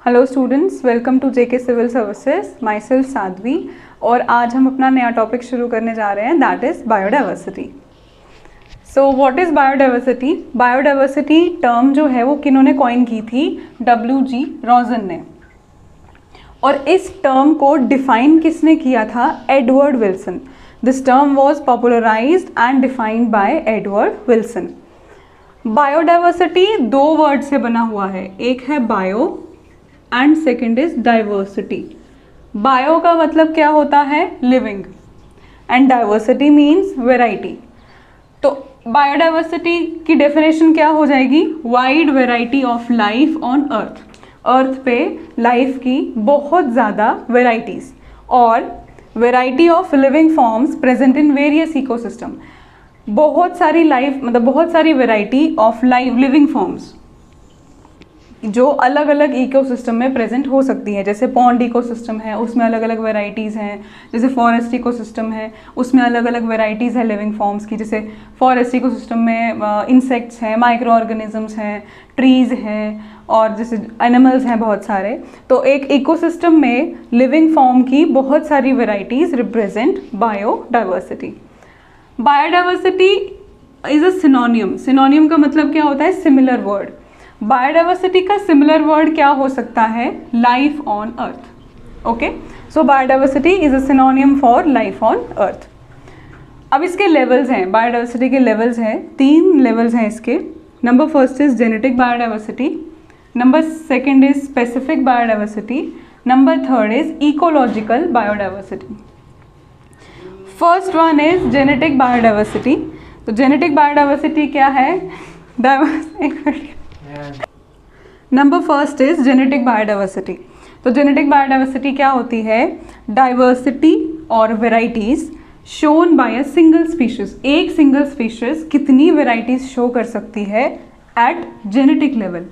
Hello students, welcome to JK civil services. Myself Sadhvi. और आज हम अपना नया टॉपिक शुरू करने जा रहे हैं, that is biodiversity. So what is biodiversity? Biodiversity term जो है वो किन्होंने कॉइन की थी? WG रॉजन ने। और इस टर्म को डिफाइन किसने किया था? Edward Wilson. This term was popularised and defined by Edward Wilson. Biodiversity दो वर्ड से बना हुआ है, एक है bio and second is diversity. Bio का मतलब क्या होता है? Living, and diversity means variety. तो बायोडाइवर्सिटी की डेफिनेशन क्या हो जाएगी? Wide variety of life on earth. Earth पे लाइफ की बहुत ज़्यादा वेराइटीज़ और variety of living forms present in various ecosystem. बहुत सारी लाइफ मतलब बहुत सारी variety of live living forms जो अलग अलग इकोसिस्टम में प्रेजेंट हो सकती है। जैसे पॉन्ड इकोसिस्टम है, उसमें अलग अलग वेराइटीज़ हैं। जैसे फॉरेस्ट इकोसिस्टम है, उसमें अलग अलग वेराइटीज़ है लिविंग फॉर्म्स की। जैसे फॉरेस्ट इकोसिस्टम में इंसेक्ट्स हैं, माइक्रो ऑर्गेनिजम्स हैं, ट्रीज़ हैं और जैसे एनिमल्स हैं बहुत सारे। तो एक इकोसिस्टम में लिविंग फॉर्म की बहुत सारी varieties represent biodiversity. Biodiversity is a सिनोनियम। सिनोनियम का मतलब क्या होता है? Similar word. बायोडाइवर्सिटी का सिमिलर वर्ड क्या हो सकता है? Life on earth. Okay, so biodiversity is a सिनोनियम for life on अर्थ। अब इसके लेवल्स हैं, बायोडाइवर्सिटी के लेवल्स हैं, 3 लेवल्स हैं इसके। Number first is genetic biodiversity, number second is specific biodiversity, number third is ecological biodiversity. First one is genetic biodiversity. तो genetic biodiversity क्या है? Number first is genetic biodiversity. तो genetic biodiversity क्या होती है? डाइवर्सिटी और varieties shown by a single species. एक single species कितनी वेराइटीज शो कर सकती है एट जेनेटिक लेवल?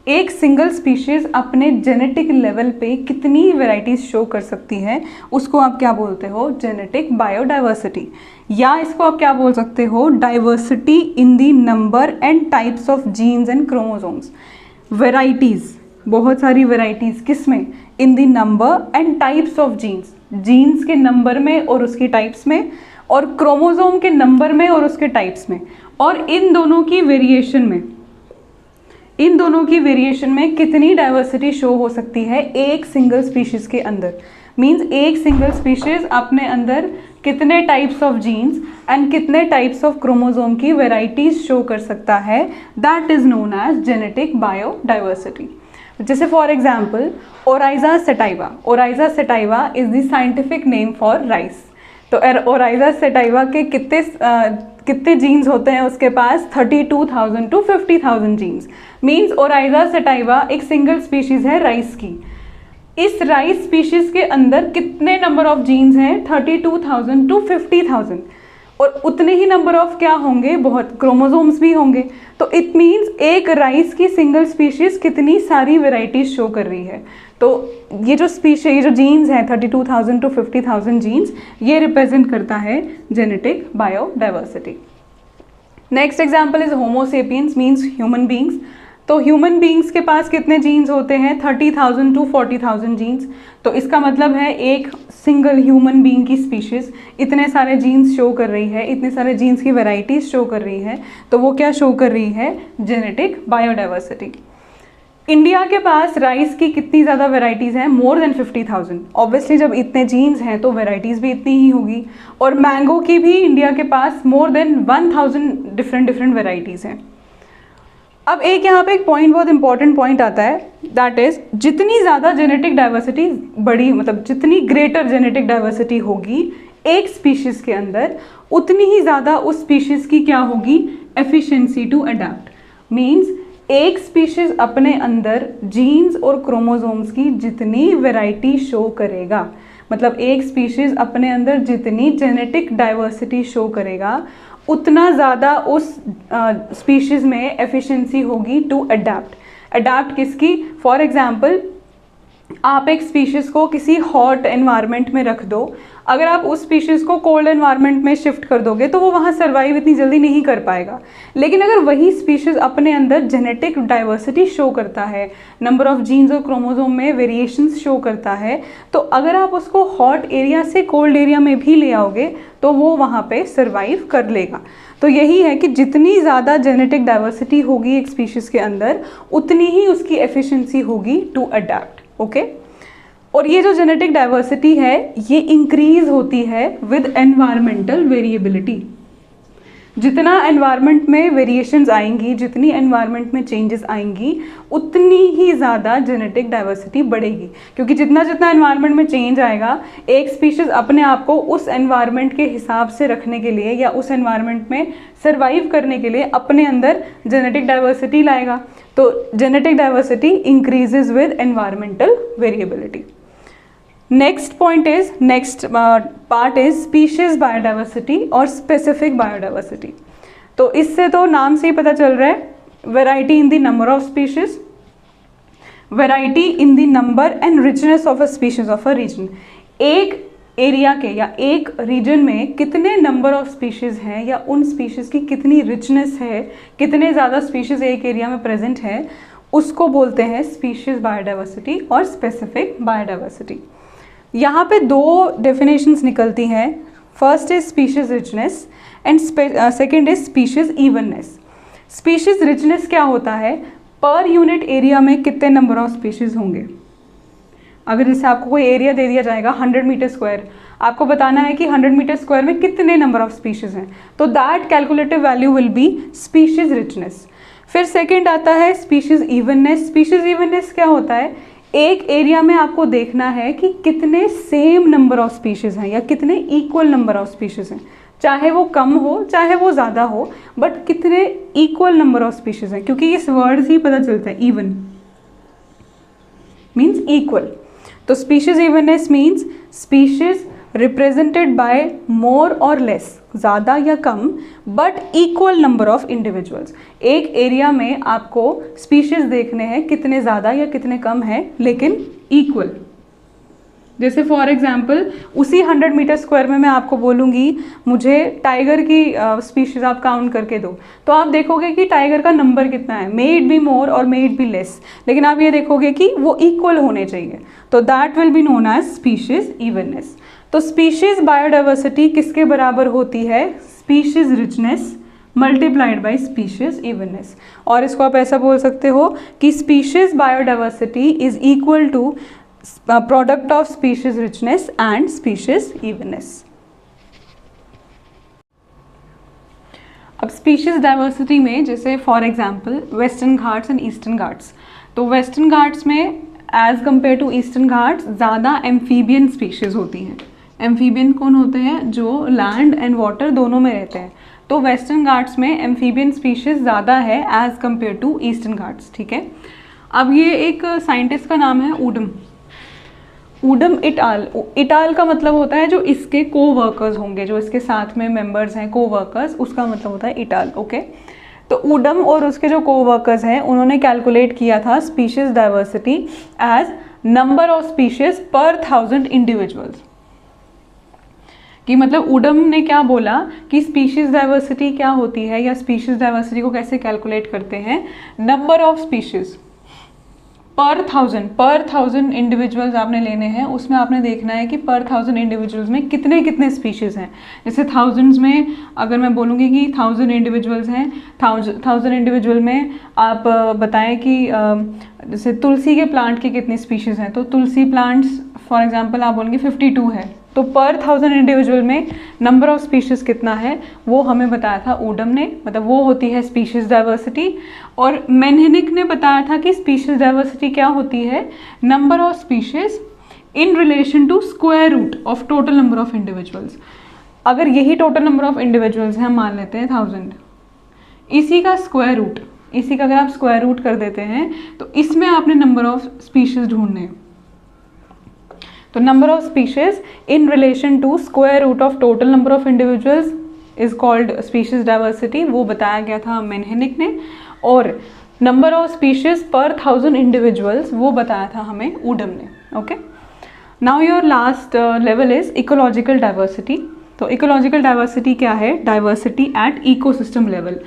एक सिंगल स्पीशीज अपने जेनेटिक लेवल पे कितनी वेराइटीज शो कर सकती है, उसको आप क्या बोलते हो? Genetic biodiversity. या इसको आप क्या बोल सकते हो? Diversity in the number and types of genes and chromosomes. Varieties, बहुत सारी वेराइटीज़ किस में? In the number and types of genes. Genes के नंबर में और उसकी टाइप्स में, और क्रोमोसोम के नंबर में और उसके टाइप्स में, और इन दोनों की वेरिएशन में। इन दोनों की वेरिएशन में कितनी डाइवर्सिटी शो हो सकती है एक सिंगल स्पीशीज के अंदर? मीन्स एक सिंगल स्पीशीज अपने अंदर कितने टाइप्स ऑफ जीन्स एंड कितने टाइप्स ऑफ क्रोमोसोम की वेराइटीज शो कर सकता है, that is known as genetic biodiversity. जैसे for example Oryza sativa. Oryza sativa is the scientific name for rice. तो ओराइजा सेटाइवा के कितने जीन्स होते हैं उसके पास? 32,000 to 50,000 genes. Means Oryza sativa एक सिंगल स्पीशीज है राइस की। इस राइस स्पीशीज के अंदर कितने नंबर ऑफ जीन्स हैं? 32,000 to 50,000। और उतने ही नंबर ऑफ क्या होंगे? बहुत क्रोमोसोम्स भी होंगे। तो इट मीन्स एक राइस की सिंगल स्पीशीज कितनी सारी वेराइटीज शो कर रही है। तो ये जो जीन्स हैं 32,000 to 50,000 जीन्स, ये रिप्रेजेंट करता है genetic biodiversity. Next example is homo sapiens, means human beings. तो ह्यूमन बींग्स के पास कितने जीन्स होते हैं? 30,000 to 40,000 जीन्स। तो इसका मतलब है एक सिंगल ह्यूमन बींग की स्पीशीज इतने सारे जीन्स शो कर रही है, इतने सारे जीन्स की वेराइटीज शो कर रही है। तो वो क्या शो कर रही है? Genetic biodiversity. इंडिया के पास राइस की कितनी ज़्यादा वेराइटीज़ हैं? More than 50,000। ऑब्वियसली जब इतने जीन्स हैं तो वेराइटीज़ भी इतनी ही होगी। और मैंगो की भी इंडिया के पास मोर देन 1,000 डिफरेंट वेराइटीज़ हैं। अब एक यहाँ पे एक पॉइंट, बहुत इंपॉर्टेंट पॉइंट आता है, दैट इज जितनी ज़्यादा जेनेटिक डाइवर्सिटी बड़ी, मतलब जितनी ग्रेटर जेनेटिक डाइवर्सिटी होगी एक स्पीशीज़ के अंदर, उतनी ही ज़्यादा उस स्पीशीज़ की क्या होगी? Efficiency to adapt. मीन्स एक स्पीशीज अपने अंदर जीन्स और क्रोमोसोम्स की जितनी वेराइटी शो करेगा, मतलब एक स्पीशीज अपने अंदर जितनी जेनेटिक डाइवर्सिटी शो करेगा, उतना ज़्यादा उस स्पीशीज में एफिशिएंसी होगी टू अडैप्ट। अडैप्ट किसकी? फॉर एग्जाम्पल आप एक स्पीशीज़ को किसी हॉट एनवायरनमेंट में रख दो, अगर आप उस स्पीशीज़ को कोल्ड एनवायरनमेंट में शिफ्ट कर दोगे तो वो वहाँ सर्वाइव इतनी जल्दी नहीं कर पाएगा। लेकिन अगर वही स्पीशीज़ अपने अंदर जेनेटिक डाइवर्सिटी शो करता है, नंबर ऑफ जीन्स और क्रोमोसोम में वेरिएशंस शो करता है, तो अगर आप उसको हॉट एरिया से कोल्ड एरिया में भी ले आओगे तो वो वहाँ पे सर्वाइव कर लेगा। तो यही है कि जितनी ज़्यादा जेनेटिक डाइवर्सिटी होगी एक स्पीशीज़ के अंदर, उतनी ही उसकी एफिशिएंसी होगी टू अडैप्ट। ओके, और ये जो जेनेटिक डाइवर्सिटी है ये इंक्रीज होती है विद एनवायरमेंटल वेरिएबिलिटी। जितना एनवायरनमेंट में वेरिएशंस आएंगी, जितनी एनवायरनमेंट में चेंजेस आएंगी, उतनी ही ज़्यादा जेनेटिक डाइवर्सिटी बढ़ेगी, क्योंकि जितना जितना एनवायरनमेंट में चेंज आएगा, एक स्पीशीज़ अपने आप को उस एनवायरनमेंट के हिसाब से रखने के लिए या उस एनवायरनमेंट में सर्वाइव करने के लिए अपने अंदर जेनेटिक डाइवर्सिटी लाएगा। तो genetic diversity increases with environmental variability. Next part is species biodiversity और स्पेसिफिक बायोडाइवर्सिटी। तो इससे तो नाम से ही पता चल रहा है, variety in the number of species, variety in the number and richness of a species of a region. एक एरिया के या एक रीजन में कितने नंबर ऑफ स्पीशीज़ हैं या उन स्पीशीज़ की कितनी रिचनेस है, कितने ज़्यादा स्पीशीज़ एक एरिया में प्रेजेंट है, उसको बोलते हैं स्पीशीज़ बायोडाइवर्सिटी और स्पेसिफिक बायोडाइवर्सिटी। यहाँ पे दो डेफिनेशंस निकलती हैं, first is species richness and second is species evenness. Species richness क्या होता है, पर यूनिट एरिया में कितने नंबर ऑफ स्पीशीज़ होंगे। अगर जैसे आपको कोई एरिया दे दिया जाएगा 100 मीटर स्क्वायर, आपको बताना है कि 100 मीटर स्क्वायर में कितने नंबर ऑफ स्पीशीज़ हैं, तो that calculative value will be species richness. फिर सेकंड आता है स्पीशीज़ इवननेस। स्पीशीज़ इवननेस क्या होता है, एक एरिया में आपको देखना है कि कितने सेम नंबर ऑफ स्पीशीज़ हैं या कितने इक्वल नंबर ऑफ स्पीशीज़ हैं, चाहे वो कम हो चाहे वो ज़्यादा हो, बट कितने इक्वल नंबर ऑफ स्पीशीज़ हैं, क्योंकि इस वर्ड से ही पता चलता है, इवन मीन्स इक्वल। तो species evenness means species represented by more और लेस, ज़्यादा या कम, but equal number of individuals. एक एरिया में आपको स्पीशीज देखने हैं कितने ज़्यादा या कितने कम हैं, लेकिन इक्वल। जैसे फॉर एग्जांपल उसी 100 मीटर स्क्वायर में मैं आपको बोलूँगी मुझे टाइगर की स्पीशीज़ आप काउंट करके दो, तो आप देखोगे कि टाइगर का नंबर कितना है, मे इट बी मोर और मे इट बी लेस, लेकिन आप ये देखोगे कि वो इक्वल होने चाहिए, तो that will be known as species evenness. तो स्पीशीज़ बायोडाइवर्सिटी किसके बराबर होती है, species richness multiplied by species evenness. और इसको आप ऐसा बोल सकते हो कि species biodiversity is equal to product of species richness and species evenness. अब स्पीशीज डाइवर्सिटी में जैसे for example Western Ghats and Eastern Ghats, तो वेस्टर्न घाट्स में as compare to Eastern Ghats ज़्यादा एम्फीबियन स्पीशीज होती हैं। एम्फीबियन कौन होते हैं, जो लैंड एंड वाटर दोनों में रहते हैं। तो वेस्टर्न घाट्स में एम्फीबियन स्पीशीज ज़्यादा है as compare to Eastern Ghats. ठीक है, अब ये एक साइंटिस्ट का नाम है ऊडम इटाल का मतलब होता है जो इसके को वर्कर्स होंगे, जो इसके साथ में मेंबर्स हैं, को वर्कर्स, उसका मतलब होता है इटाल। ओके, तो ऊडम और उसके जो को वर्कर्स हैं उन्होंने कैलकुलेट किया था species diversity as number of species पर 1000 इंडिविजुअल्स। कि मतलब ऊडम ने क्या बोला कि स्पीशीज डाइवर्सिटी क्या होती है या स्पीशीज डाइवर्सिटी को कैसे कैलकुलेट करते हैं, नंबर ऑफ स्पीशीज पर 1000 इंडिविजुअल्स आपने लेने हैं, उसमें आपने देखना है कि पर 1000 इंडिविजुअल्स में कितने कितने स्पीशीज़ हैं। जैसे थाउजेंड्स में अगर मैं बोलूँगी कि 1000 इंडिविजुअल्स हैं, 1000 इंडिविजुअल में आप बताएं कि जैसे तुलसी के प्लांट की कितनी स्पीशीज़ हैं, तो तुलसी प्लांट्स फॉर एग्जांपल आप बोलेंगे 52 है, तो पर 1000 इंडिविजुअल में नंबर ऑफ स्पीशीज़ कितना है वो हमें बताया था ऊडम ने, मतलब वो होती है स्पीशीज़ डाइवर्सिटी। और मेनहेनिक ने बताया था कि स्पीशीज़ डाइवर्सिटी क्या होती है, number of species in relation to square root of total number of individuals. अगर यही टोटल नंबर ऑफ इंडिविजुअल्स हैं, हम मान लेते हैं 1000, इसी का स्क्वायर रूट, इसी का अगर आप स्क्वायर रूट कर देते हैं तो इसमें आपने नंबर ऑफ स्पीशीज़ ढूंढने हैं। तो number of species in relation to square root of total number of individuals is called species diversity, वो बताया गया था मेनहेनिक ने। और नंबर ऑफ स्पीशीज पर 1000 इंडिविजुअल्स वो बताया था हमें ऊडम ने। Okay. Now your last level is ecological diversity. तो इकोलॉजिकल डाइवर्सिटी क्या है? Diversity eight ecosystem level.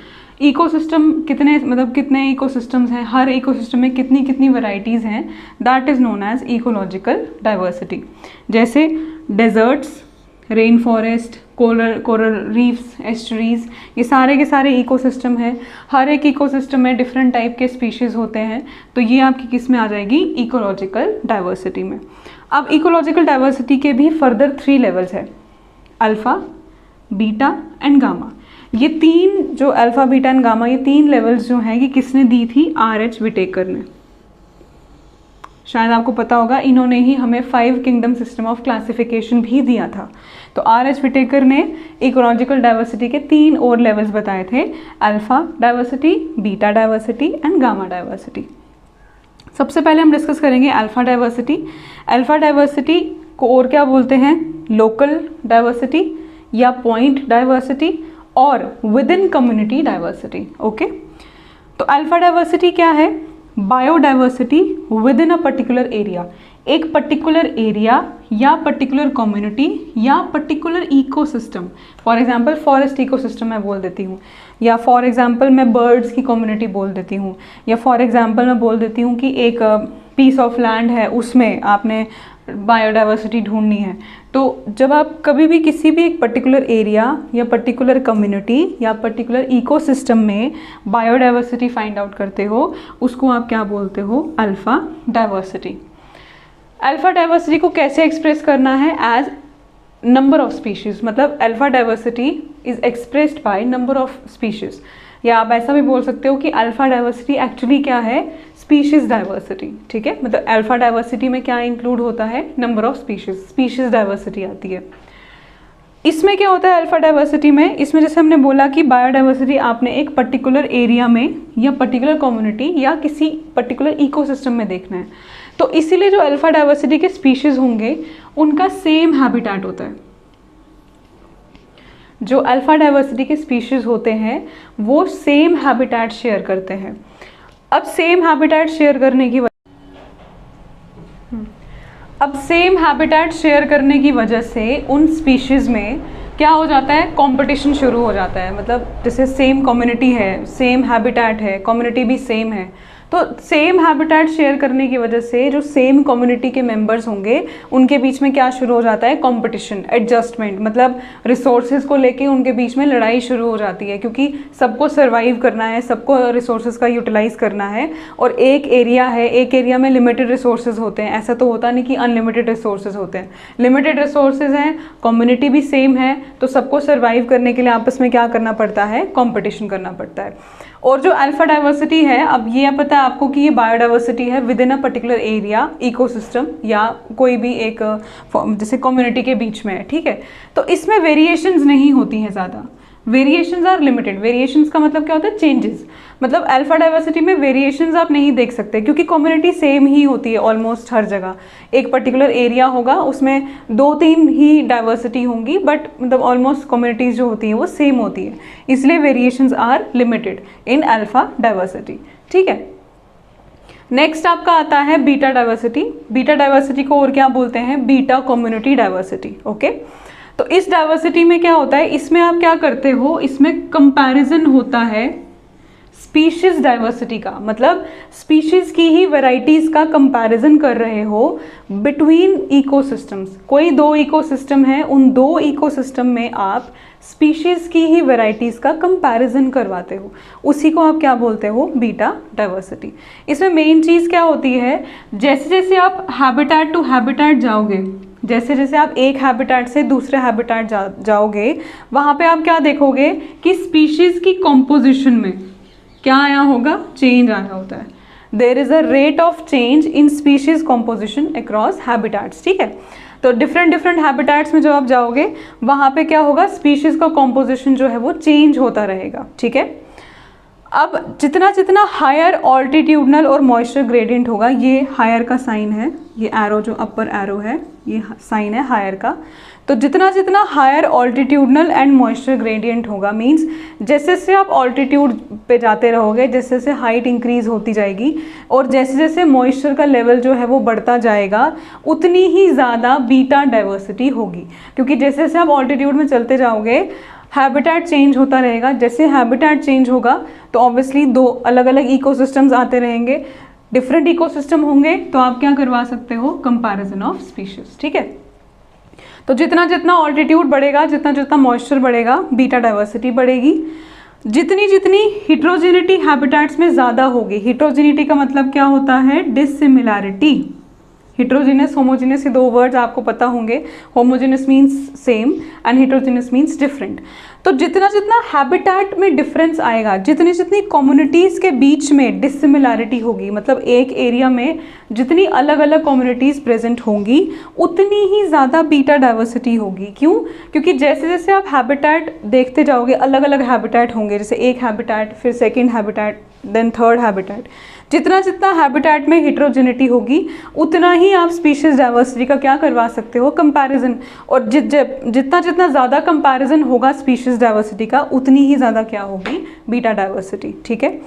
Ecosystem कितने, मतलब कितने इकोसिस्टम्स हैं, हर इकोसिस्टम में कितनी कितनी वैरायटीज़ हैं, that is known as ecological diversity. जैसे deserts, rain forest, coral reefs, estuaries, ये सारे के सारे इकोसिस्टम हैं। हर एक इकोसिस्टम में डिफरेंट टाइप के स्पीशीज़ होते हैं, तो ये आपकी किस में आ जाएगी? इकोलॉजिकल डाइवर्सिटी में। अब इकोलॉजिकल डाइवर्सिटी के भी फर्दर 3 लेवल्स है, अल्फ़ा, बीटा एंड गामा। ये 3 जो अल्फ़ा, बीटा एंड गामा, ये 3 लेवल्स जो हैं, ये किसने दी थी? R.H. विटेकर ने। शायद आपको पता होगा, इन्होंने ही हमें 5 किंगडम सिस्टम ऑफ क्लासिफिकेशन भी दिया था। तो R.H. विटेकर ने इकोलॉजिकल डाइवर्सिटी के 3 और लेवल्स बताए थे, alpha diversity, beta diversity and gamma diversity. सबसे पहले हम डिस्कस करेंगे अल्फ़ा डाइवर्सिटी। अल्फ़ा डाइवर्सिटी को और क्या बोलते हैं? लोकल डाइवर्सिटी या पॉइंट डाइवर्सिटी और with in community diversity. Okay, तो अल्फ़ा डाइवर्सिटी क्या है? Biodiversity with in a particular area. एक पर्टिकुलर एरिया या पर्टिकुलर कम्युनिटी या particular ecosystem, for example forest ecosystem मैं बोल देती हूँ, या फॉर एग्जांपल मैं बर्ड्स की कम्युनिटी बोल देती हूँ, या फॉर एग्जांपल मैं बोल देती हूँ कि एक पीस ऑफ लैंड है, उसमें आपने बायोडाइवर्सिटी ढूंढनी है। तो जब आप कभी भी किसी भी एक पर्टिकुलर एरिया या पर्टिकुलर कम्युनिटी या पर्टिकुलर इकोसिस्टम में बायोडाइवर्सिटी फाइंड आउट करते हो, उसको आप क्या बोलते हो? Alpha diversity. अल्फ़ा डाइवर्सिटी को कैसे एक्सप्रेस करना है? एज नंबर ऑफ स्पीशीज़, मतलब alpha diversity is expressed by number of species. या आप ऐसा भी बोल सकते हो कि अल्फ़ा डाइवर्सिटी एक्चुअली क्या है? Species diversity. ठीक है, मतलब अल्फ़ा डाइवर्सिटी में क्या इंक्लूड होता है? Number of species, species diversity आती है। इसमें क्या होता है अल्फ़ा डाइवर्सिटी में? इसमें जैसे हमने बोला कि बायोडाइवर्सिटी आपने एक पर्टिकुलर एरिया में या पर्टिकुलर कम्युनिटी या किसी पर्टिकुलर इकोसिस्टम में देखना है, तो इसीलिए जो अल्फ़ा डाइवर्सिटी के स्पीशीज़ होंगे उनका सेम हैबिटेट होता है। जो अल्फ़ा डाइवर्सिटी के स्पीशीज़ होते हैं वो सेम हैबिटेट शेयर करते हैं। अब सेम हैबिटेट शेयर करने की वजह से उन स्पीशीज़ में क्या हो जाता है? कंपटीशन शुरू हो जाता है। मतलब जैसे सेम कम्युनिटी है, सेम हैबिटेट है, कम्युनिटी भी सेम है, तो सेम हैबिटेट शेयर करने की वजह से जो सेम कम्युनिटी के मेंबर्स होंगे उनके बीच में क्या शुरू हो जाता है? कंपटीशन, एडजस्टमेंट, मतलब रिसोर्सेज को लेके उनके बीच में लड़ाई शुरू हो जाती है, क्योंकि सबको सर्वाइव करना है, सबको रिसोर्सेज का यूटिलाइज करना है। और एक एरिया है, एक एरिया में लिमिटेड रिसोर्सेज होते हैं, ऐसा तो होता नहीं कि अनलिमिटेड रिसोर्सेज होते हैं, लिमिटेड रिसोर्सेज हैं, कम्युनिटी भी सेम है, तो सबको सर्वाइव करने के लिए आपस में क्या करना पड़ता है? कॉम्पिटिशन करना पड़ता है। और जो अल्फ़ा डाइवर्सिटी है, अब ये पता है आपको कि ये बायोडाइवर्सिटी है with in a particular area, ecosystem या कोई भी एक जैसे कम्युनिटी के बीच में है। ठीक है, तो इसमें वेरिएशंस नहीं होती हैं ज़्यादा, वेरिएशंस आर लिमिटेड। वेरिएशंस का मतलब क्या होता है? चेंजेस। मतलब अल्फ़ा डाइवर्सिटी में वेरिएशंस आप नहीं देख सकते, क्योंकि कम्युनिटी सेम ही होती है ऑलमोस्ट हर जगह। एक पर्टिकुलर एरिया होगा, उसमें 2-3 ही डाइवर्सिटी होंगी, बट मतलब ऑलमोस्ट कम्युनिटीज़ जो होती हैं वो सेम होती है, इसलिए variations are limited in alpha diversity. ठीक है, नेक्स्ट आपका आता है बीटा डाइवर्सिटी। बीटा डाइवर्सिटी को और क्या बोलते हैं? Beta community diversity. ओके, तो इस डाइवर्सिटी में क्या होता है? इसमें आप क्या करते हो? इसमें कंपैरिजन होता है स्पीशीज डाइवर्सिटी का, मतलब स्पीशीज की ही वैरायटीज का कंपैरिजन कर रहे हो बिटवीन इकोसिस्टम्स। कोई 2 इकोसिस्टम है, उन 2 इकोसिस्टम में आप स्पीशीज की ही वैरायटीज का कंपैरिजन करवाते हो, उसी को आप क्या बोलते हो? Beta diversity. इसमें मेन चीज़ क्या होती है? जैसे जैसे आप हैबिटेट टू हैबिटेट जाओगे, जैसे जैसे आप एक हैबिटेट से दूसरे हैबिटेट जाओगे, वहाँ पे आप क्या देखोगे कि स्पीशीज की कॉम्पोजिशन में क्या आया होगा? चेंज आया होता है। There is a rate of change in species composition across habitats. ठीक है, तो डिफरेंट हैबिटेट्स में जब आप जाओगे वहाँ पे क्या होगा? स्पीशीज का कॉम्पोजिशन जो है वो चेंज होता रहेगा। ठीक है, अब जितना जितना हायर ऑल्टीट्यूडनल और मॉइस्चर ग्रेडियंट होगा, ये हायर का साइन है, ये एरो जो अपर एरो है ये साइन है हायर का। तो जितना जितना higher altitudinal and moisture gradient होगा, मींस जैसे जैसे आप ऑल्टीट्यूड पे जाते रहोगे, जैसे जैसे हाइट इंक्रीज होती जाएगी और जैसे जैसे मॉइस्चर का लेवल जो है वो बढ़ता जाएगा, उतनी ही ज़्यादा बीटा डाइवर्सिटी होगी। क्योंकि जैसे जैसे आप ऑल्टीट्यूड में चलते जाओगे हैबिटेट चेंज होता रहेगा। जैसे हैबिटेट चेंज होगा तो ऑब्वियसली दो अलग अलग इकोसिस्टम्स आते रहेंगे, डिफरेंट इकोसिस्टम होंगे, तो आप क्या करवा सकते हो, कंपैरिजन ऑफ स्पीशीज। ठीक है, तो जितना जितना ऑल्टीट्यूड बढ़ेगा, जितना जितना मॉइस्चर बढ़ेगा, बीटा डाइवर्सिटी बढ़ेगी। जितनी जितनी हिट्रोजेनिटी हैबिटेट्स में ज़्यादा होगी, हिट्रोजेनिटी का मतलब क्या होता है, डिसिमिलैरिटी। हिट्रोजीनियस होमोजीनियस ये दो वर्ड्स आपको पता होंगे, homogeneous means same and heterogeneous means different. तो जितना जितना हैबिटेट में डिफरेंस आएगा, जितनी जितनी कम्युनिटीज़ के बीच में डिसिमिलैरिटी होगी, मतलब एक एरिया में जितनी अलग अलग कम्युनिटीज़ प्रेजेंट होंगी, उतनी ही ज़्यादा बीटा डाइवर्सिटी होगी। क्यों? क्योंकि जैसे जैसे आप हैबिटेट देखते जाओगे, अलग अलग हैबिटेट होंगे, जैसे एक हैबिटेट, फिर second habitat, then third habitat. जितना जितना हैबिटेट में हिट्रोजेनिटी होगी, उतना ही आप स्पीशीज डाइवर्सिटी का क्या करवा सकते हो, कंपैरिजन। और जितना जितना ज़्यादा कंपैरिजन होगा स्पीशीज डाइवर्सिटी का, उतनी ही ज़्यादा क्या होगी, बीटा डाइवर्सिटी। ठीक है।